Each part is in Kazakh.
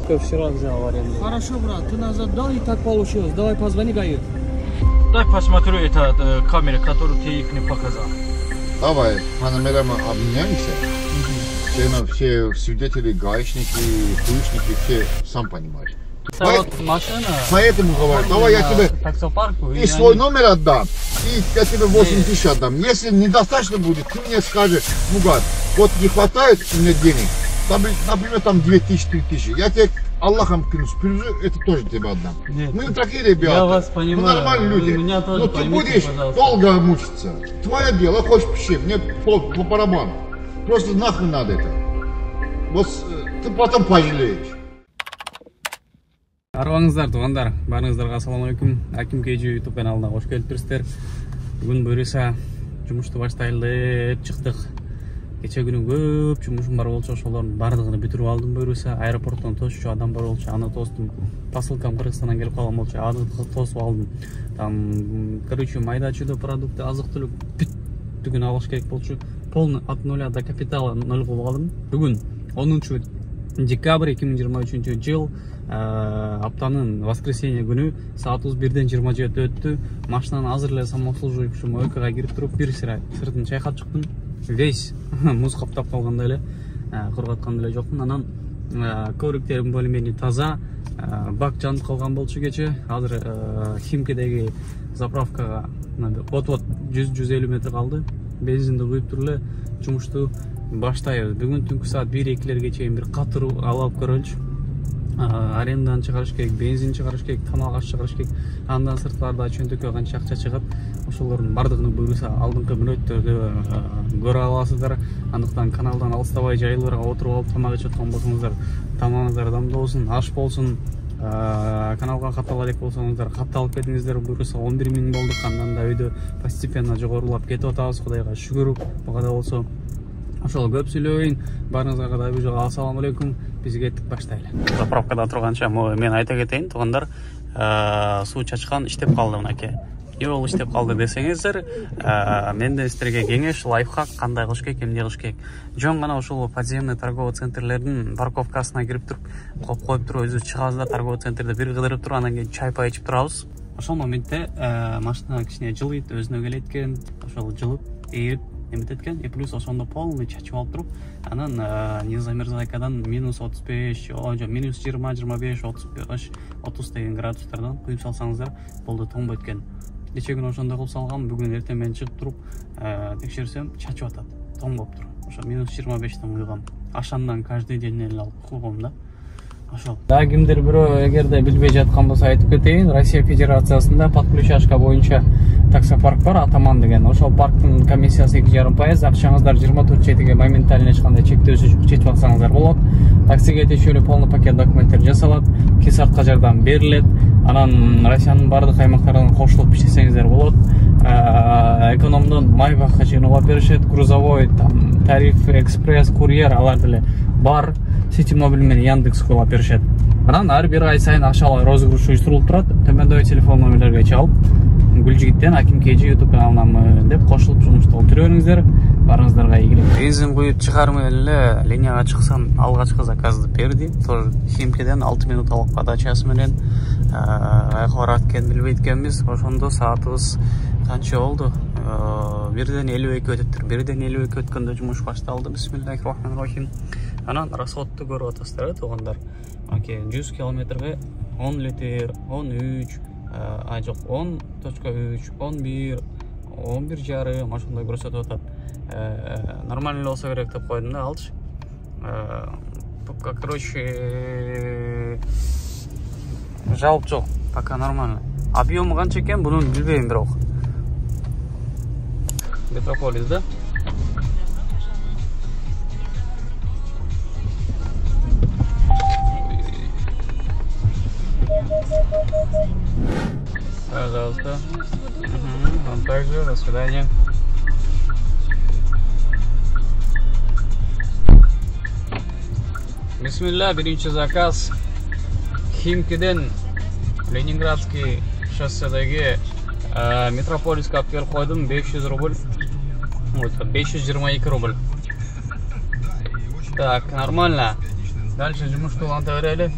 Вчера взял аренду. Хорошо, брат, ты нас отдал и так получилось. Давай позвони ГАИ. Дай посмотрю это камеры, которую ты их не показал. Давай по номерам обменяемся. Все свидетели, гаишники, ключники, все, сам понимаешь. Вот машина. Поэтому говорю, давай я тебе таксопарку, и свой номер отдам, и я тебе 8 тысяч отдам. Если недостаточно будет, ты мне скажешь, Бугат, вот не хватает мне денег, там, например, там 2000-3000, я тебе Аллахом клянусь, это тоже тебе отдам. Нет, мы не такие ребята, я вас понимаю, мы нормальные люди, меня тоже но ты поймите, будешь пожалуйста. долго мучиться. Твое дело, хочешь пиши, мне по барабану. Просто нахрен надо это. Вот ты потом пожалеешь. Арваңыздар, туғандар, барыңыздарға ассалаумағалейкум. Аким KG YouTube каналына қош келіпсіздер. Бүгін бұйырса жұмысты баштайлы деп шықтық. Кеше күні көп жұмысым бар болчу, ошолордун бардыгын бүтүрүп алдым буйруса. Аэропорттон тосчу адам бар болчу, аны тостум. Посылкам Кыргызстандан келип калган болчу, аны тосуп алдым. Там, короче, майда чудо продукты, азык-түлүк бүттүгүн алыш керек болчу. Полный от нуля до капитала 0 кылып алдым. Бүгүн 10 декабрь 2023 жыл. Аптанын воскресенье күнү саат 21-ден 27 өттү. Машинаны азыр эле самообслуживание ОКга кирип туруп, бир сыртын чайкап чыктым. Весь муз каптап калгандай эле, кургаткан деле жокмун. Анан ковриктердин бөлмени таза, бак жанып калган болчу кече. Азыр Химкедеги заправкага вот 100-150 метр калды. Бензинди куюп туруп эле жумушту баштайбыз. Бүгүн түнкү саат 1-2-лерге чейин бир катыруу алып көрөлчү. Арендадан чыгарыш керек, бензин чыгарыш керек, тамак аш чыгарыш керек. Андан сырткарда чөнтөккө канча акча чыгат, ошолордун бардыгын буйруса алдыңкы мүнөттөрдө көрө аласыздар. Андыктан каналдан алыстабай жайларга отуруп алып тамак ичип аткан болсоңуздар, тамагыңыздар дамдуу болсун, аш болсун. Каналга каттала элек болсоңуздар, катталып кетиңиздер. Буйруса 11 000 болдук. Андан да өйдө постепенно жогорулап кетип атабыз, Кудайга шүгүр. Буга болсо ошол көп сүйлөбөйүн. Баарыңызга кадай бир жолу ассаламу алейкум. Биз кеттик, баштайлы. Заправкада турганча мен айта кетейин, туугандар, суу чачкан иштеп калды мынакей. Жол иштеп калды десеңиздер, менде силерге кеңеш, лайфхак кандай кылыш керек, эмне кылыш керек. Жөн гана ошол подземный торговый центрлердин парковкасына кирип туруп, коюп туруп, өзү чыгабыздар торговый центрде бир кыдырып туруп, анан кийин чай-пай ичип турабыз. Ошол моментте машина кичине жылыйт, өзүнө келет экен, ошол жылып, ээрип эмететкен, и плюс ошондо полный чачып алып туруп, анан незамерзайкадан минус 35, минус 20, 25, 35, 30 деген градустардан куюп салсаңыздар, болду, тоңбойт экен. Кече күнү ошондой кылып салгам, бүгүн эртең менен чыгып туруп, текшерсем, чачып атат, тоңбоп тур. Ошо минус 25тен куйгам. Ашандан каждый день эле алып куйгам да. Ошол. Да, кимдир бирөө эгерде билбей жаткан болсо айтып кетейин, Россия Федерациясында подключашка боюнча таксопарк бар, Атаман деген. Ошол парктын комиссиясы 2,5%, акчаңыздар 24/7 моментально эч кандай чектөөсүз чечип алсаңыздар болот. Таксиге тиешелүү полный пакет документтер жасалат, кесартка жардам берилет. Анан Россиянын бардык аймактарынан кошулуп иштесеңиздер болот. Экономдон Майбахка чейин улап беришет, грузовой, там тариф, экспресс, курьер алар деле бар. Сити Мобиль менен Яндекс улап беришет. Анан ар бир ай сайын акчалар розыгрыш уюштурулуп турат. Төмөндөгү телефон номерлерге чалып, Гүлжигиттен Аким KG YouTube каналынан деп кошулуп жумушта отура бериңиздер. Барыңыздарга ийгилик. Бензин куюп чыгармай эле линияга чыксам, алгачкы заказды берди. Тоже Химкеден 6 минуталык подачасы менен кайга барат экенин билбейт экенбиз. Ошондо саатыбыз канча болду? 1-ден 52 өтүптүр. 1-ден 52 өткөндө жумуш башталды. Бисмиллахиррахманиррахим. Анан расходту көрүп атасыздар, туугандар. Окей, 100 километрге 10 литр, 13, жок 10.3, 11, 11 жарым, ошондой көрсөтүп атат. Нормально болсо керек деп койдум да, алчы. Пока, короче, жалоб жок, пока нормально. Объему канча экен, буну билбейм бирок. Метрополис, да? Пожалуйста. Вам также. До свидания. Бисмилля, биринчи заказ. Химкеден Ленинградский шосседеги Метрополиске алып келип койдум. 500 рубль. Вот, 522 рубль. Так, нормально. Дальше жумушты уланта берели.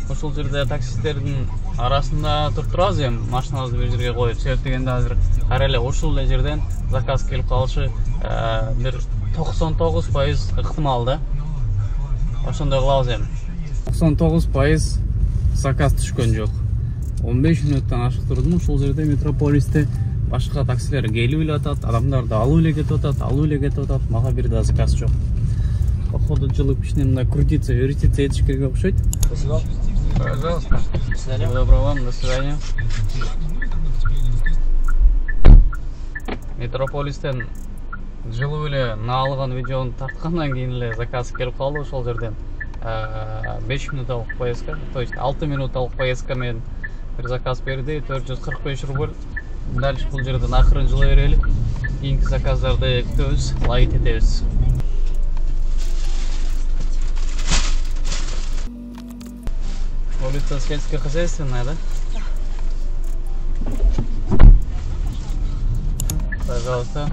Ошол жерде таксисттердин арасында туруп турабыз эми машиналарды бир жерге коюп. Себеп дегенде азыр ар эле ушул эле жерден заказ келип калышы бир 99% ыктымал да. Ошондой кылабыз эми. 99% заказ түшкөн жок. 15 мүнөттөн ашык турдум. Ушул жерде Метрополисте башка таксилер келип эле атат, адамдарды алып эле кетип атат, мага бир да заказ жок. Походу жылып ичинен мындай крутиться, вертиться этиш керек окшойт. Спасибо. Пожалуйста. Всего доброго вам, до свидания. Метрополистен жылып эле наалган видеону тарткандан кийин эле заказ келип калды ошол жерден. 5 минуталык поездка, то есть 6 минуталык поездка мен бир заказ берди, 445 рубль. Дальше бул жерден акырын жыла берели. Кийинки заказдарды күтөбүз, лайт этебиз. Улица сельскохозяйственная, да? Пожалуйста.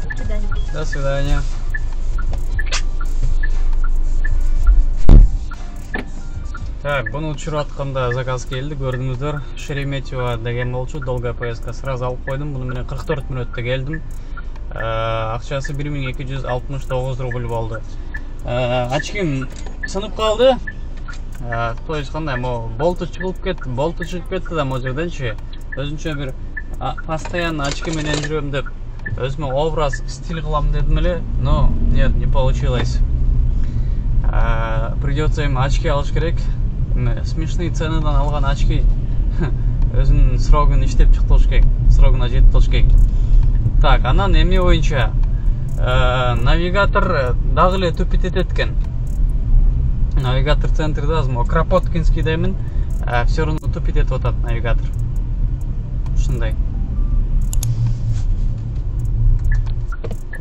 До свидания. До свидания. Так, буну учуруп атканда заказ келди, көрдүңүздөр. Шереметьево деген болчу, долгая поездка. Сразу алып койдум. Буну менен 44 мүнөттө келдим. Акчасы 1269 рубль болду. Ачким сынып калды. То есть кандай, болту чыгып кетти да могу жерденчи. Өзүнчө бир постоянно очки менен жүрөм деп өзүмө образ, стиль кылам дедим эле, но нет, не получилось. Придется им очки алыш керек. Смешные ценадан алган очки өзүнүн срогун иштеп чыктырыш керек, срогуна жетип калыш керек. Так, анан эмне боюнча навигатор дагы эле тупит этет экен. Навигатор центрде азыр Кропоткинский деймин, все равно тупит этип атат навигатор. Ушундай.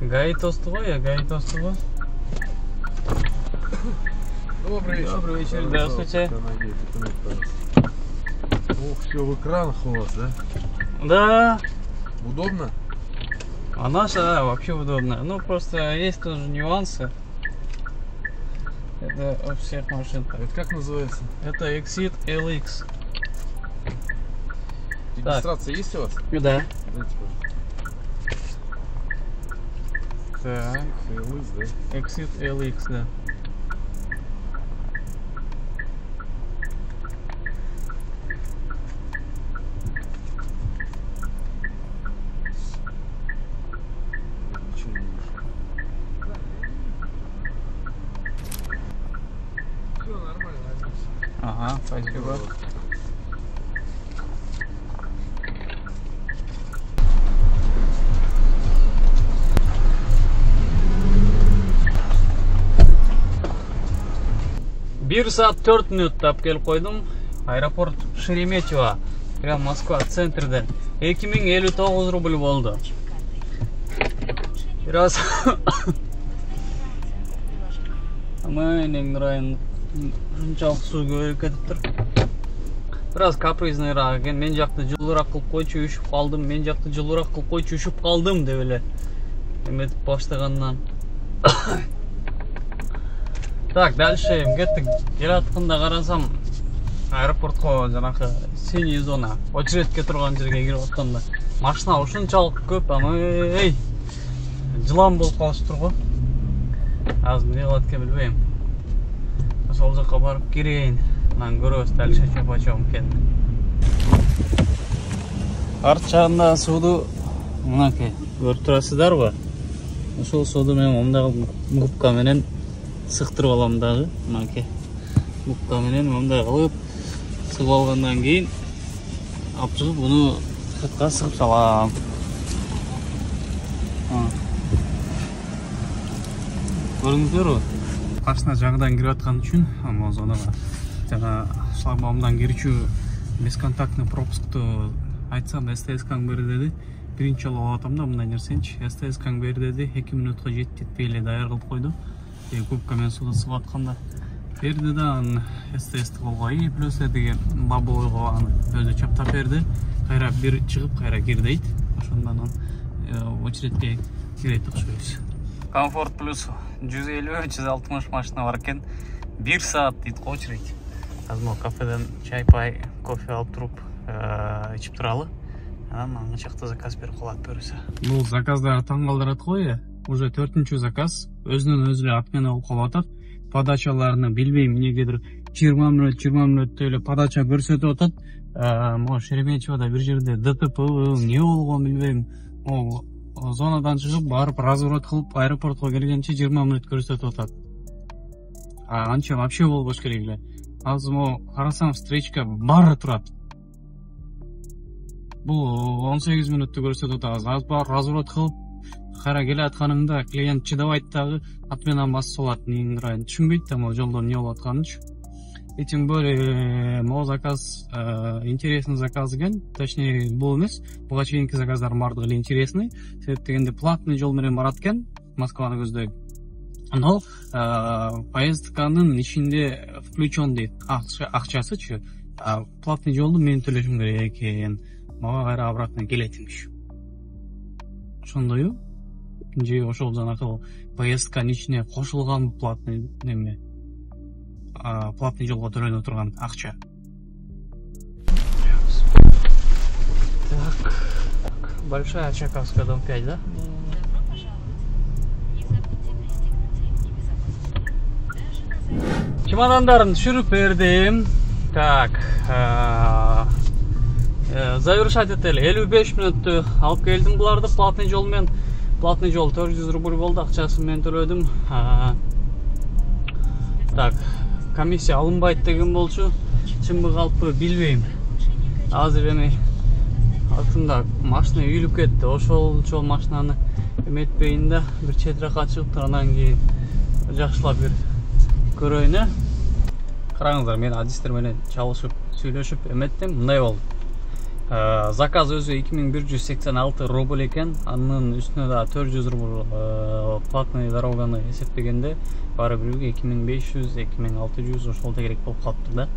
ГАИ тосту го, ГАИ тосту го. Добрый вечер. Добрый вечер, здравствуйте. Ох, все в экранах у вас, да? Да, Удобно? а наша, да, вообще удобно. Ну, просто есть тоже нюансы. Это у всех машин. А это как называется? Это Exit LX. Регистрация есть у вас? Да. Дайте, пожалуйста. Так, LX, да? Exit LX, да. Ничего не вижу. Все нормально, отлично. Ага, спасибо. Bir saat 4 minut tap kelip koydum. Aeroport Шереметьево. Прям Москва центрден. 2059 рубль болду. Biraz Амайнең район ушунчалык суу көбөйүп кетиптир. Biraz капризныйраак экен. Мен жакты жылуураак кылып койчу, үшүп калдым. Мен жакты жылуураак кылып койчу, үшүп калдым деп эле эметип баштагандан. Так, дальше кеттик. Келатканда карасам, аэропортко жанакы синий зона, очередке турган жерге кирип атканда машина ушунчалык көп, эй, жылан болуп калыштыр го. Азыр эмне кылат экен билбейм. Ошол жака барып кирейин. Анан көрөбүз дальше чапачом экенин. Арт жагында сууду мынакей көрүп турасыздарбы? Ошол сууду мен мындай губка менен сыктырып алам дагы. Мынакей губка менен мындай кылып сыгып алгандан кийин алып чыгып буну сыртка сыгып салам. Көрдүңүздөрбү? Машина жагынан кирип аткан үчүн могу зонага жана шлагбаумдан кирүүчү бесконтактный пропускту айтсам СТС-каң бери деди. Биринчи жолу алып атам да мындай нерсенчи. СТС-каң бери деди. 2 мүнөткө жетпей эле даяр кылып койду. Губка менен сууду сыгып атканда берди да СТС-ти колго и плюс деген бабойго аны өзү чаптап берди. Кайра бир чыгып кайра кир дейт. Ошондон очередке кирет окшойбуз. Комфорт плюс 150-160 машина бар екен. 1 саат дейді очередь. Қазір кафеден чай, пай, кофе алып тұрып ішіп тұралы. Анан чакта заказ берип коет көрүсө. Бул заказдар таң калтырат ғой. Уже 4-чү заказ өзүнөн өзү отмена болуп калып атат. Подачаларını билбейм, эмнегедир 20 мүнөттө эле подача көрсөтүп атат. Могу Шереметьевода бир жерде ДТП эмне болгон билбейм. Зонадан чыгып барып разворот кылып аэропортко келгенче 20 мүнөт көрсөтүп атат. Анча вообще болбош керек эле. Азыр могу карасам встречка баары турат. Бул 18 мүнөттө көрсөтүп атат. Азыр бар разворот кылып кара келе атканыңда клиент чыдабайт дагы отменаны басып салат. Эмне түшүнбөйт да могу жолдо эмне болуп атканынчы. И тем более могу заказ интересный заказ экен. Точнее, бул эмес. Буга чейинки заказдар бардыгы эле интересный. Себеп дегенде платный жол менен барат экен, Москваны көздөйт. Но поездканын ичинде включен дейт. Акчасычы. Платный жолду мен төлөшүм керек экен. Мага кайра обратно келет имиш. Ошондойбу? Же ошол жанакы поездканын ичине кошулган платный неме? Платный жолго төлөнүп турган акча. Так. Большая Чайковская, дом 5, да? Чемодандарын түшүрүп бердим. Так. Завершать этели 55 мүнөттө алып келдим буларды платный жол менен. Платный жол 400 рубль болду, акчасын мен төлөдүм. Так, комиссия алынбайт деген болчу. Чынбы калпы билбейм. Азыр эми артында машина үйүлүп кетти. Ошол машинаны эметпейин да бир четиракка чыгып андан кийин жакшылап бир көрөйүн. Караңыздар, мен адистер менен чалышып, сүйлөшүп эметтим. Мындай болду. Заказ өзү 2186 рубль экен. Анын үстүнө да 400 рубль платный дороганы эсептегенде бары бирге 2500-2600 ошолдо керек болуп калыптыр да.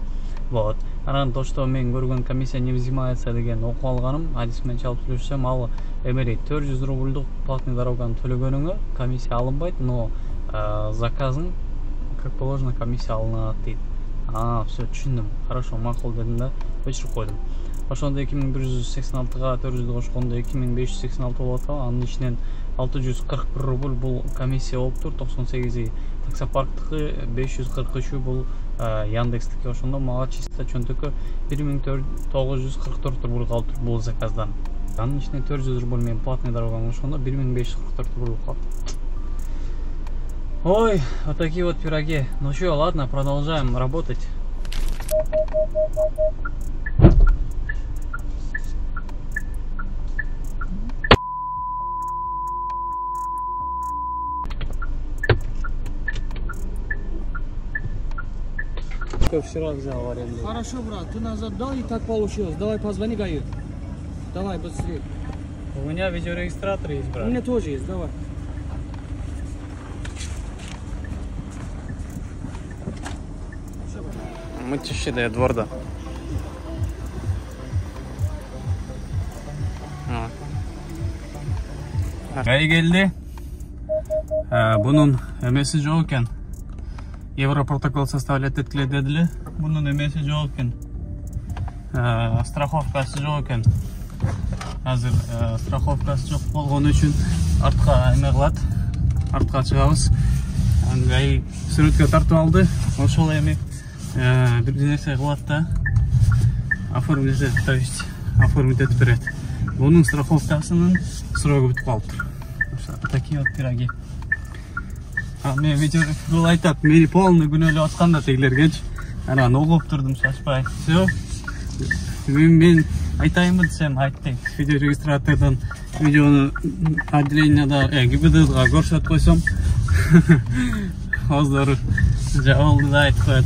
Вот. Анан то, что мен көргөн комиссия не взимается деген окуп алганым, адис менен чалып сүйлөшсөм, ал эмери 400 рубльдук платный дороганы төлөгөнүңө комиссия алынбайт, но заказың как положено комиссия алынат дейт. Все, түшүндүм. Хорошо, макул дедим да, өчүрүп койдум. Ошондо 2186га 400 кошкондо 2586 болуп аткан. Анын ичинен 641 рубль бул комиссия болуптур, 98 таксопарктыкы, 543 бул Яндекстики. Ошондо мага чисто чөнтөккө 1944 рубль калыптыр бул заказдан. Анын ичинен 400 рубль мен платный дороганы кошкондо 1544 рубль калыптыр. Ой, вот такие вот пироги. Ну что, ладно, продолжаем работать. Вчера взял в аренду. Хорошо, брат, ты назад дал и так получилось. Давай позвони ГАИ. Давай, быстрее. У меня видеорегистратор есть, брат. У меня тоже есть, давай. Мытчище дворда. Гаи келди. Бунун эмеси жок экен. Европротокол составлять эткиле дедиле. Бунун эмеси жок экен. Страховкасы жок экен. Азыр страховкасы жок болгон үчүн артка эме кылат. Артка чыгабыз. Гаи сүрөткө тартып алды. Ошол эми бир нерсе кылат да оформить этип берет. Бунун страховкасынын срогу бүтүп калыптыр. Такие вот пироги. Мен видео айтат, мени полный күнөөлөп атканда тегилергенчи. Анан угуп турдум, шашпай. Все. Мен айтайынбы десем, айттым. Видеорегистратордон видеону отделенияда ГИБДДга көрсөтүп койсом, оздору жабылды да айтып коет.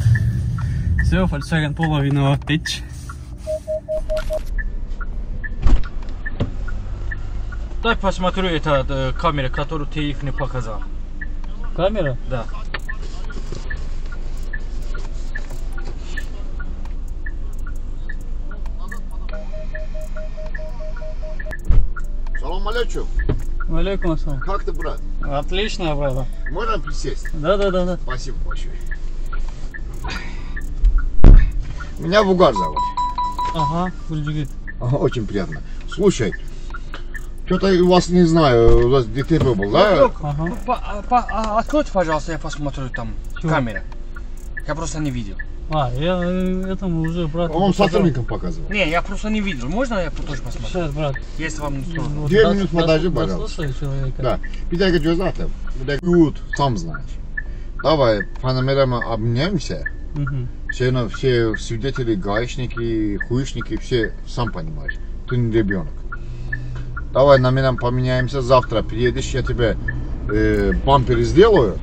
Все, Volkswagen Polo виноват дейчи. Дай посмотрю это камера, которую ты их не показал. Камера? Да. Салам алейкум. Алейкум ассалам. Как ты, брат? Отлично, брат. Можно присесть? Да. Спасибо большое. Меня Вугар зовут. Ага, Гульджигит. Ага, очень приятно. Слушай, что-то у вас, не знаю, у вас ДТП был, да? Ага. Откройте, пожалуйста, я посмотрю там Чего? камера. Я просто не видел. Я этому уже, брат. Он сотрудникам показывал. Не, я просто не видел. Можно я тоже посмотрю? Сейчас, брат. Если вам не сложно. 2 минуты подожди, пожалуйста. Слушай человека. Да. Bir dakika göz atayım. Bir dakika. Ют, сам знаешь. Давай, панамерами обменяемся. Все свидетели, гаишники, хуишники, все, сам понимаешь. Ты не ребенок. Давай номером поменяемся. Завтра приедешь, я тебе бампер сделаю.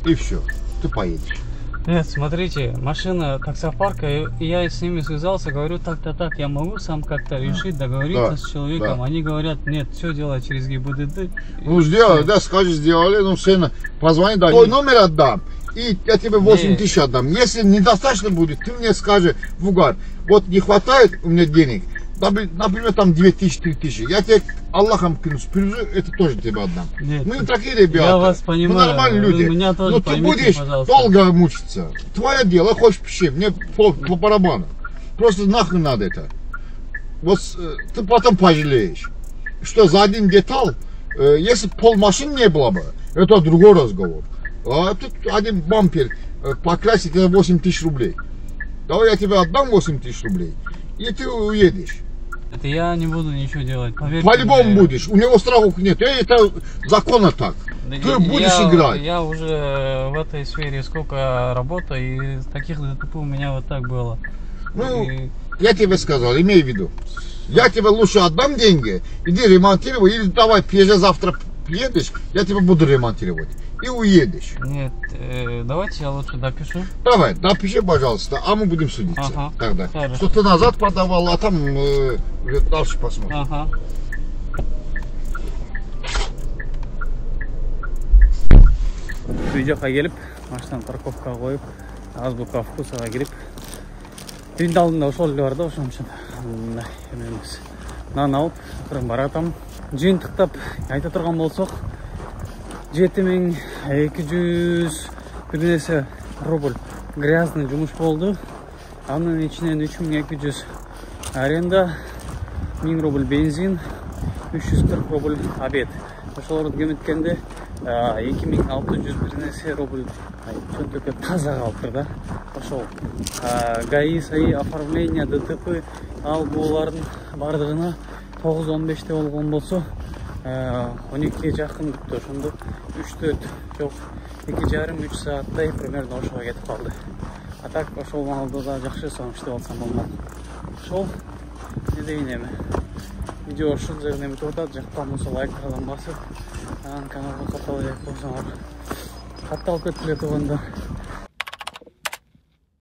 И все. Ты поедешь. Нет, смотрите, машина таксопарка, и я с ними связался, говорю, так, я могу сам как-то решить, договориться Да, с человеком. да. Они говорят, нет, все делать через ГИБДД. Ну, сделали, да, скажи, сделали, ну, все, позвони, да. Твой номер отдам, и я тебе 8 тысяч отдам. Если недостаточно будет, ты мне скажешь, Вугар, вот не хватает у меня денег, например, там 2000, 3000, я тебе Аллахом клянусь, привезу, это тоже тебе отдам. Нет, Мы такие ребята, я вас понимаю, мы нормальные люди, вы меня тоже но ты поймите, будешь пожалуйста. долго мучиться. Твое дело, хочешь пиши, мне по барабану. Просто нахрен надо это. Вот ты потом пожалеешь, что за один деталь, если полмашин не было бы, это другой разговор. А тут один бампер покрасить, это 8 тысяч рублей. Давай я тебе отдам 8 тысяч рублей, и ты уедешь. Это я не буду ничего делать, поверьте. По-любому будешь, у него страхов нет, это законно так. Ты будешь играть. Я уже в этой сфере сколько работаю, и таких ДТП у меня вот так было. Ну, И- я тебе сказал, имей в виду. Я тебе лучше отдам деньги, иди ремонтируй, или давай завтра приедешь, я тебе буду ремонтировать. И уедешь. Нет, давайте я лучше допишу. Давай, напиши, пожалуйста, а мы будем судиться. Ага, Тогда. хорошо. Что ты назад подавал, а там уже дальше посмотрим. Ага. Үйде келіп, машинаны парковкаға қойып, азбука вкусаға кіріп, үйдің алдында ошол эле бар да, ошон үчүн мындай эмебиз. Нан алып, акырын баратам. Жыйынтыктап айта турган болсок, 7200 бир нерсе рубль грязный жумуш болду. Анын ичинен 3200 аренда, 1000 рубль бензин, 340 рубль обед. Ошолорду кеметкенде 2600 бир нерсе рубль чөнтөккө таза калыптыр да. Ошол ГАИ, САИ, оформление, ДТП, ал булардын бардыгына 9-15 болгон болсо 12 жакын бүттү. Ошондо 3-4 жок 2,5-3 сааттай примерно ошого кетип калды. А так ошол маалда да жакшы согуштуп алсам болмок. Ошол не деген эми. Видео ушул жерден бүтүп атат. Жактан болсо лайктардан басып, каналга катталып койсоңор. Катталып кеткиле турганда